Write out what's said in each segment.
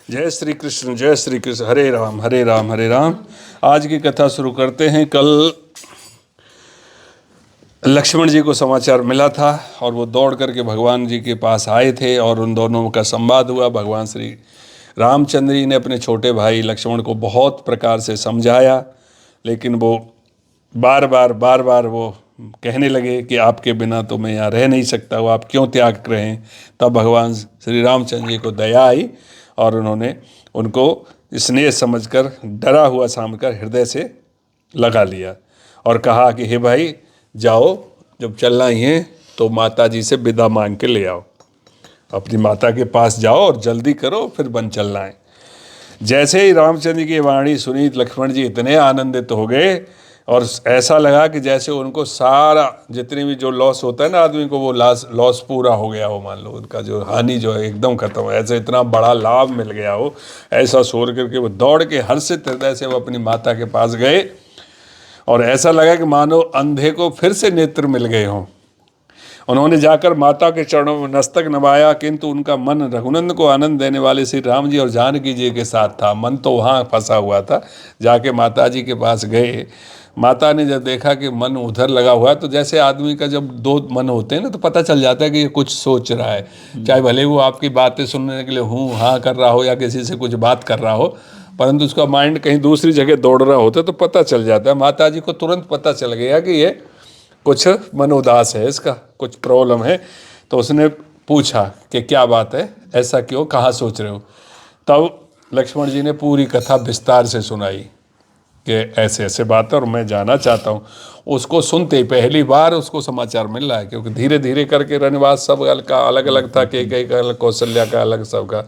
जय श्री कृष्ण, जय श्री कृष्ण। हरे राम हरे राम हरे राम। आज की कथा शुरू करते हैं। कल लक्ष्मण जी को समाचार मिला था और वो दौड़ करके भगवान जी के पास आए थे और उन दोनों का संवाद हुआ। भगवान श्री रामचंद्र जी ने अपने छोटे भाई लक्ष्मण को बहुत प्रकार से समझाया, लेकिन वो बार बार वो कहने लगे कि आपके बिना तो मैं यहाँ रह नहीं सकता हूँ, आप क्यों त्याग कर रहे हैं। तब भगवान श्री रामचंद्र जी को दया आई और उन्होंने उनको स्नेह समझकर, डरा हुआ समझकर हृदय से लगा लिया और कहा कि हे भाई जाओ, जब चलना ही है तो माता जी से विदा मांग के ले आओ, अपनी माता के पास जाओ और जल्दी करो, फिर वन चलना है। जैसे ही रामचंद्र की वाणी सुनी, लक्ष्मण जी इतने आनंदित हो गए और ऐसा लगा कि जैसे उनको सारा जितने भी जो लॉस होता है ना आदमी को, वो लॉस पूरा हो गया हो। मान लो उनका जो हानि जो है एकदम खत्म हो, ऐसे इतना बड़ा लाभ मिल गया हो। ऐसा सोच करके वो दौड़ के हर्षित हृदय से वो अपनी माता के पास गए और ऐसा लगा कि मानो अंधे को फिर से नेत्र मिल गए हों। उन्होंने जाकर माता के चरणों में मस्तक नवाया, किंतु उनका मन रघुनंदन को आनंद देने वाले श्री राम जी और जानकी जी के साथ था। मन तो वहाँ फंसा हुआ था। जाके माता जी के पास गए। माता ने जब देखा कि मन उधर लगा हुआ है, तो जैसे आदमी का जब दो मन होते हैं ना, तो पता चल जाता है कि ये कुछ सोच रहा है, चाहे भले वो आपकी बातें सुनने के लिए हूँ हाँ कर रहा हो या किसी से कुछ बात कर रहा हो, परंतु उसका माइंड कहीं दूसरी जगह दौड़ रहा होता है तो पता चल जाता है। माता जी को तुरंत पता चल गया कि ये कुछ मन उदास है, इसका कुछ प्रॉब्लम है। तो उसने पूछा कि क्या बात है, ऐसा क्यों, कहाँ सोच रहे हो। तब लक्ष्मण जी ने पूरी कथा विस्तार से सुनाई कि ऐसे ऐसे बात है और मैं जाना चाहता हूँ। उसको सुनते ही पहली बार उसको समाचार मिल रहा है, क्योंकि धीरे धीरे करके रनवास सब का अलग अलग था, कैकेयी का अलग, कौशल्या का अलग, सबका।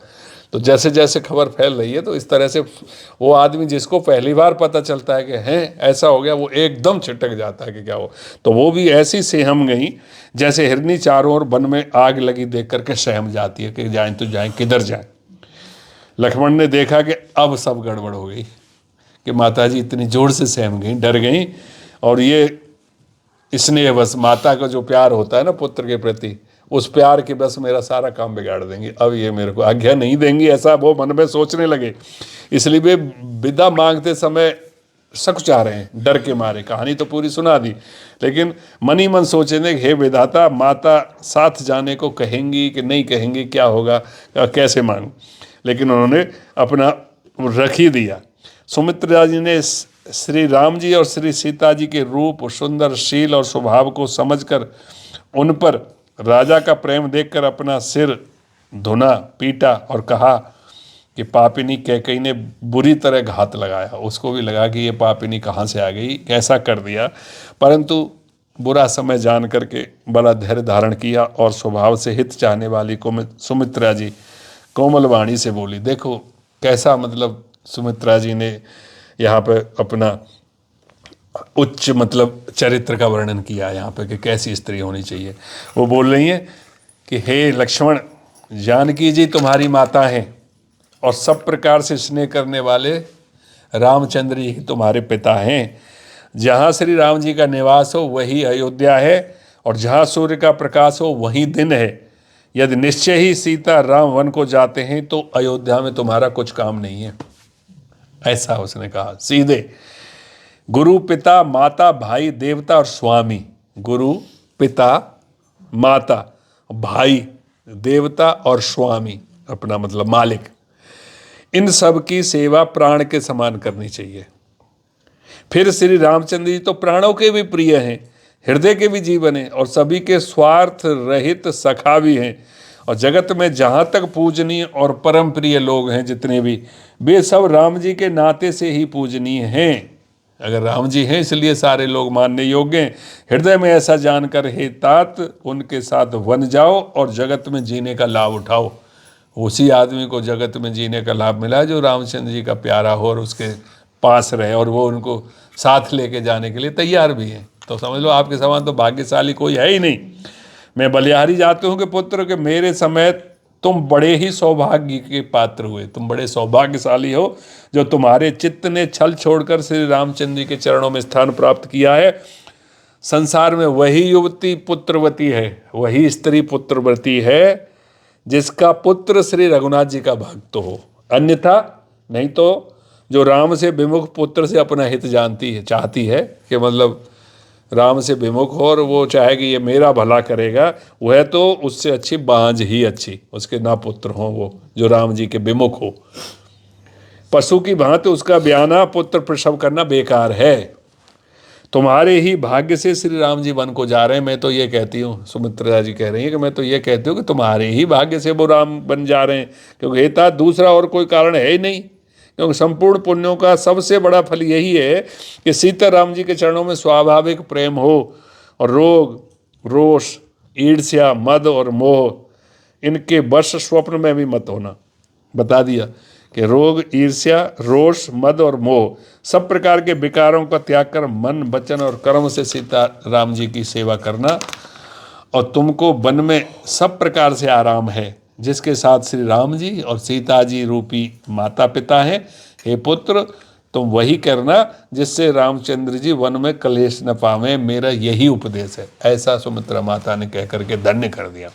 तो जैसे जैसे खबर फैल रही है तो इस तरह से वो आदमी जिसको पहली बार पता चलता है कि हैं ऐसा हो गया, वो एकदम छिटक जाता है कि क्या हो। तो वो भी ऐसी सहम गई जैसे हिरनी चारों ओर वन में आग लगी देख करके सहम जाती है कि जाएं तो जाएं, किधर जाएं। लक्ष्मण ने देखा कि अब सब गड़बड़ हो गई, कि माताजी इतनी जोर से सहम गई, डर गई। और ये स्नेह बस माता का जो प्यार होता है ना पुत्र के प्रति, उस प्यार के बस मेरा सारा काम बिगाड़ देंगी, अब ये मेरे को आज्ञा नहीं देंगी, ऐसा वो मन में सोचने लगे। इसलिए वे विदा मांगते समय सकुचा रहे हैं डर के मारे। कहानी तो पूरी सुना दी, लेकिन मन ही मन सोचे थे हे विधाता, माता साथ जाने को कहेंगी कि नहीं कहेंगी, क्या होगा, कैसे मांगूं। लेकिन उन्होंने अपना रख ही दिया। सुमित्रा जी ने श्री राम जी और श्री सीता जी के रूप, सुंदर शील और स्वभाव को समझकर उन पर राजा का प्रेम देखकर अपना सिर धुना, पीटा और कहा कि पापिनी कैकेयी ने बुरी तरह घात लगाया। उसको भी लगा कि ये पापिनी कहाँ से आ गई, कैसा कर दिया, परंतु बुरा समय जान करके बड़ा धैर्य धारण किया और स्वभाव से हित चाहने वाली को सुमित्रा जी कोमल वाणी से बोली। देखो कैसा, मतलब सुमित्रा जी ने यहाँ पे अपना उच्च मतलब चरित्र का वर्णन किया यहाँ पे कि कैसी स्त्री होनी चाहिए। वो बोल रही हैं कि हे लक्ष्मण, जानकी जी तुम्हारी माता हैं और सब प्रकार से स्नेह करने वाले रामचंद्र जी तुम्हारे पिता हैं। जहाँ श्री राम जी का निवास हो वही अयोध्या है, और जहाँ सूर्य का प्रकाश हो वही दिन है। यदि निश्चय ही सीता राम वन को जाते हैं तो अयोध्या में तुम्हारा कुछ काम नहीं है। ऐसा उसने कहा सीधे। गुरु, पिता, माता, भाई, देवता और स्वामी। गुरु, पिता, माता, भाई, देवता और स्वामी, अपना मतलब मालिक, इन सब की सेवा प्राण के समान करनी चाहिए। फिर श्री रामचंद्र जी तो प्राणों के भी प्रिय हैं, हृदय के भी जीवन हैं और सभी के स्वार्थ रहित सखा भी हैं। और जगत में जहाँ तक पूजनीय और परम प्रिय लोग हैं जितने भी, वे सब राम जी के नाते से ही पूजनीय हैं। अगर राम जी हैं इसलिए सारे लोग मानने योग्य हैं। हृदय में ऐसा जानकर हे तात, उनके साथ वन जाओ और जगत में जीने का लाभ उठाओ। उसी आदमी को जगत में जीने का लाभ मिला जो रामचंद्र जी का प्यारा हो और उसके पास रहे, और वो उनको साथ लेके जाने के लिए तैयार भी है। तो समझ लो आपके समान तो भाग्यशाली कोई है ही नहीं। मैं बलिहारी जाते हूँ कि पुत्र के मेरे समय तुम बड़े ही सौभाग्य के पात्र हुए। तुम बड़े सौभाग्यशाली हो जो तुम्हारे चित्त ने छल छोड़कर श्री रामचंद्र जी के चरणों में स्थान प्राप्त किया है। संसार में वही युवती पुत्रवती है, वही स्त्री पुत्रवती है जिसका पुत्र श्री रघुनाथ जी का भक्त हो। अन्यथा नहीं तो जो राम से विमुख पुत्र से अपना हित जानती है, चाहती है कि मतलब राम से विमुख हो और वो चाहे कि ये मेरा भला करेगा, वह तो उससे अच्छी बांझ ही अच्छी, उसके ना पुत्र हो वो जो राम जी के विमुख हो। पशु की भांति उसका ब्याना पुत्र प्रसव करना बेकार है। तुम्हारे ही भाग्य से श्री राम जी वन को जा रहे हैं। मैं तो ये कहती हूँ, सुमित्रा जी कह रही है कि मैं तो ये कहती हूँ कि तुम्हारे ही भाग्य से वो राम बन जा रहे हैं, क्योंकि हेता दूसरा और कोई कारण है ही नहीं। क्योंकि संपूर्ण पुण्यों का सबसे बड़ा फल यही है कि सीता राम जी के चरणों में स्वाभाविक प्रेम हो, और रोग रोष ईर्ष्या मद और मोह इनके वश स्वप्न में भी मत होना। बता दिया कि रोग ईर्ष्या रोष मद और मोह सब प्रकार के विकारों का त्याग कर मन वचन और कर्म से सीता राम जी की सेवा करना, और तुमको वन में सब प्रकार से आराम है, जिसके साथ श्री राम जी और सीता जी रूपी माता पिता हैं। हे पुत्र, तुम वही करना जिससे रामचंद्र जी वन में कलेश न पावें, मेरा यही उपदेश है। ऐसा सुमित्रा माता ने कह करके धन्य कर दिया।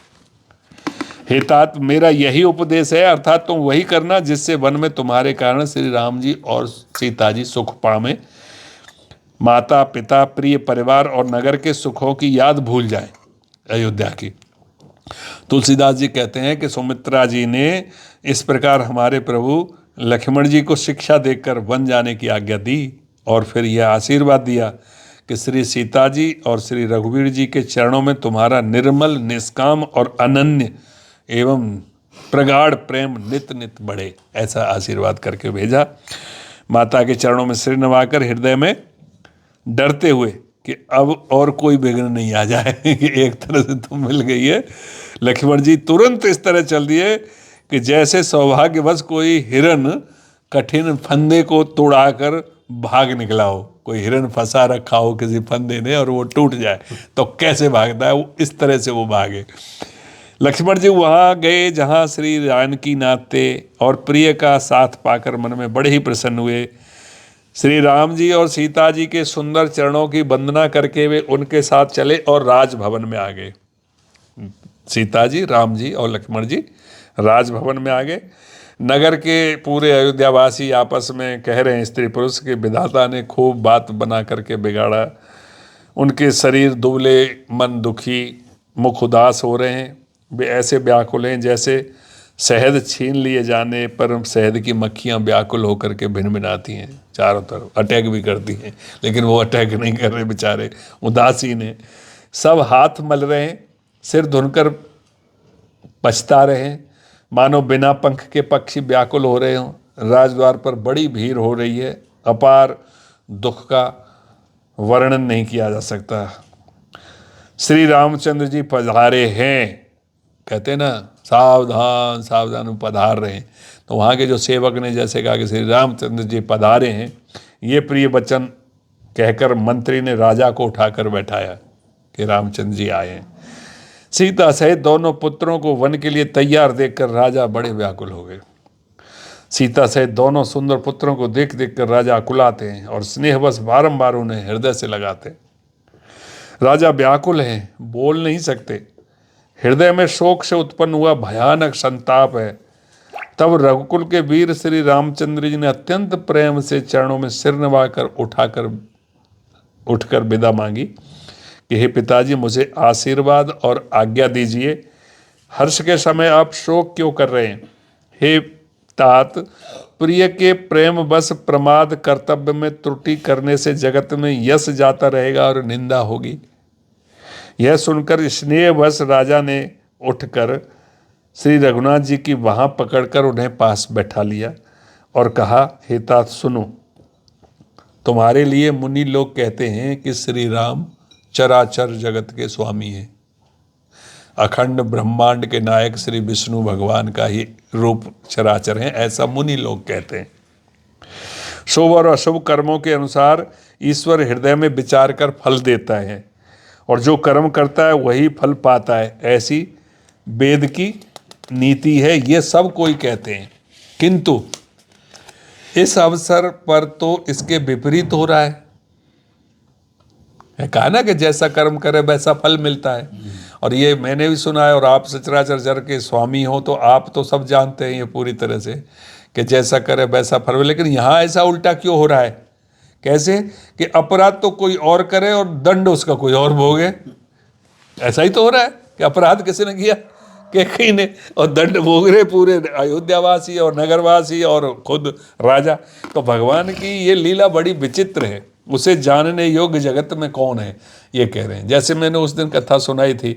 हे तात, मेरा यही उपदेश है, अर्थात तुम वही करना जिससे वन में तुम्हारे कारण श्री राम जी और सीता जी सुख पावें, माता पिता प्रिय परिवार और नगर के सुखों की याद भूल जाएं, अयोध्या की। तुलसीदास जी कहते हैं कि सुमित्रा जी ने इस प्रकार हमारे प्रभु लक्ष्मण जी को शिक्षा देकर वन जाने की आज्ञा दी, और फिर यह आशीर्वाद दिया कि श्री सीता जी और श्री रघुवीर जी के चरणों में तुम्हारा निर्मल निष्काम और अनन्य एवं प्रगाढ़ प्रेम नित नित बढ़े, ऐसा आशीर्वाद करके भेजा। माता के चरणों में सिर नवाकर हृदय में डरते हुए कि अब और कोई विघ्न नहीं आ जाए कि एक तरह से तो मिल गई है। लक्ष्मण जी तुरंत इस तरह चल दिए कि जैसे सौभाग्यवश कोई हिरन कठिन फंदे को तोड़ाकर भाग निकला हो, कोई हिरन फंसा रखा हो किसी फंदे ने और वो टूट जाए तो कैसे भागता है, वो इस तरह से वो भागे। लक्ष्मण जी वहाँ गए जहाँ श्री जानकी नाथ थे, और प्रिय का साथ पाकर मन में बड़े ही प्रसन्न हुए। श्री राम जी और सीता जी के सुंदर चरणों की वंदना करके वे उनके साथ चले और राजभवन में आ गए। सीता जी, राम जी और लक्ष्मण जी राजभवन में आ गए। नगर के पूरे अयोध्यावासी आपस में कह रहे हैं स्त्री पुरुष के विधाता ने खूब बात बना करके बिगाड़ा। उनके शरीर दुबले, मन दुखी, मुख उदास हो रहे हैं। वे ऐसे व्याकुल हैं जैसे शहद छीन लिए जाने पर शहद की मक्खियाँ व्याकुल होकर के भिनभिनाती हैं, चारों तरफ अटैक भी करती हैं, लेकिन वो अटैक नहीं कर रहे बेचारे, उदासीन हैं। सब हाथ मल रहे हैं, सिर धुनकर पछता रहे हैं, मानो बिना पंख के पक्षी व्याकुल हो रहे हों। राजद्वार पर बड़ी भीड़ हो रही है, अपार दुख का वर्णन नहीं किया जा सकता। श्री रामचंद्र जी पधारे हैं, कहते ना सावधान सावधान पधार रहे हैं, तो वहाँ के जो सेवक ने जैसे कहा कि श्री रामचंद्र जी पधारे हैं, ये प्रिय वचन कहकर मंत्री ने राजा को उठाकर बैठाया कि रामचंद्र जी आए हैं। सीता सहित दोनों पुत्रों को वन के लिए तैयार देखकर राजा बड़े व्याकुल हो गए। सीता सहित दोनों सुंदर पुत्रों को देख देख कर राजा कुलाते हैं और स्नेहवश बारंबार उन्हें हृदय से लगाते। राजा व्याकुल हैं, बोल नहीं सकते, हृदय में शोक से उत्पन्न हुआ भयानक संताप है। तब रघुकुल के वीर श्री रामचंद्र जी ने अत्यंत प्रेम से चरणों में सिर नवाकर उठकर विदा मांगी कि हे पिताजी, मुझे आशीर्वाद और आज्ञा दीजिए। हर्ष के समय आप शोक क्यों कर रहे हैं? हे तात, प्रिय के प्रेम बस प्रमाद कर्तव्य में त्रुटि करने से जगत में यश जाता रहेगा और निंदा होगी। यह सुनकर स्नेहवश राजा ने उठकर श्री रघुनाथ जी की वहाँ पकड़कर उन्हें पास बैठा लिया और कहा, हे तात सुनो, तुम्हारे लिए मुनि लोग कहते हैं कि श्री राम चराचर जगत के स्वामी हैं, अखंड ब्रह्मांड के नायक श्री विष्णु भगवान का ही रूप चराचर हैं, ऐसा मुनि लोग कहते हैं। शुभ और अशुभ कर्मों के अनुसार ईश्वर हृदय में विचार कर फल देता है, और जो कर्म करता है वही फल पाता है, ऐसी वेद की नीति है। ये सब कोई कहते हैं, किंतु इस अवसर पर तो इसके विपरीत हो रहा है। कहा ना कि जैसा कर्म करे वैसा फल मिलता है। और ये मैंने भी सुना है, और आप सचराचर जग के स्वामी हो तो आप तो सब जानते हैं ये पूरी तरह से कि जैसा करे वैसा फरवे। लेकिन यहाँ ऐसा उल्टा क्यों हो रहा है? कैसे कि अपराध तो कोई और करे और दंड उसका कोई और भोगे। ऐसा ही तो हो रहा है कि अपराध किसी ने किया, कहीं ने, और दंड भोग रहे पूरे अयोध्यावासी और नगरवासी और खुद राजा। तो भगवान की ये लीला बड़ी विचित्र है, उसे जानने योग्य जगत में कौन है, ये कह रहे हैं। जैसे मैंने उस दिन कथा सुनाई थी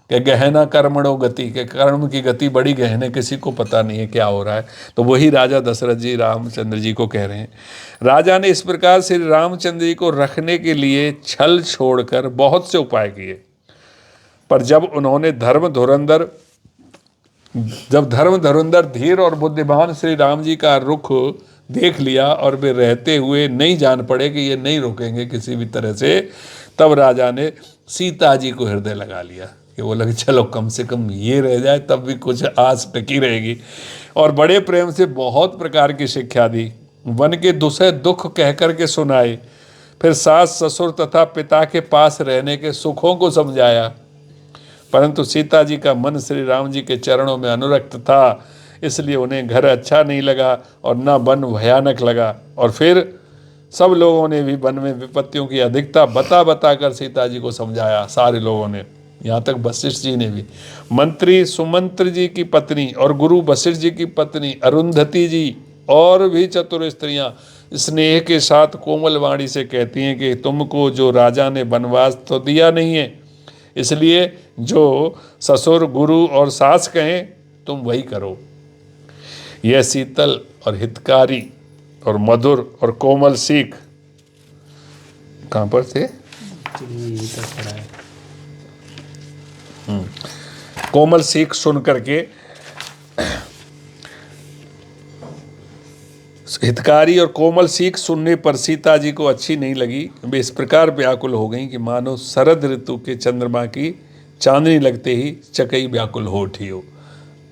कि गहना कर्मणो गति, के कर्म की गति बड़ी गहन है, किसी को पता नहीं है क्या हो रहा है। तो वही राजा दशरथ जी रामचंद्र जी को कह रहे हैं। राजा ने इस प्रकार श्री रामचंद्र जी को रखने के लिए छल छोड़कर बहुत से उपाय किए, पर जब धर्म धुरंधर धीर और बुद्धिमान श्री राम जी का रुख देख लिया और वे रहते हुए नहीं जान पड़े कि ये नहीं रोकेंगे किसी भी तरह से, तब राजा ने सीता जी को हृदय लगा लिया कि वो लगे चलो कम से कम ये रह जाए, तब भी कुछ आस टकी रहेगी। और बड़े प्रेम से बहुत प्रकार की शिक्षा दी, वन के दुसह दुख कह कर के सुनाए, फिर सास ससुर तथा पिता के पास रहने के सुखों को समझाया। परंतु सीता जी का मन श्री राम जी के चरणों में अनुरक्त था, इसलिए उन्हें घर अच्छा नहीं लगा और न वन भयानक लगा। और फिर सब लोगों ने भी वन में विपत्तियों की अधिकता बता बता कर सीता जी को समझाया, सारे लोगों ने, यहाँ तक वशिष्ठ जी ने भी। मंत्री सुमंत्र जी की पत्नी और गुरु वशिष्ठ जी की पत्नी अरुंधति जी और भी चतुर स्त्रियां स्नेह के साथ कोमल वाणी से कहती हैं कि तुमको जो राजा ने वनवास तो दिया नहीं है, इसलिए जो ससुर गुरु और सास कहें तुम वही करो। यह शीतल और हितकारी और मधुर और कोमल सीख कहाँ पर थे? कोमल सीख सुन करके हितकारी और कोमल सीख सुनने पर सीता जी को अच्छी नहीं लगी। वे इस प्रकार व्याकुल हो गई कि मानो शरद ऋतु के चंद्रमा की चांदनी लगते ही चकई व्याकुल हो उठी हो।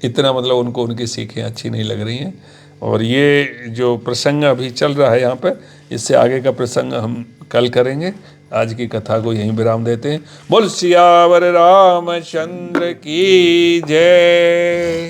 इतना मतलब उनको उनकी सीखें अच्छी नहीं लग रही हैं। और ये जो प्रसंग अभी चल रहा है यहाँ पर, इससे आगे का प्रसंग हम कल करेंगे। आज की कथा को यहीं विराम देते हैं। बोल सियावर रामचंद्र की जय।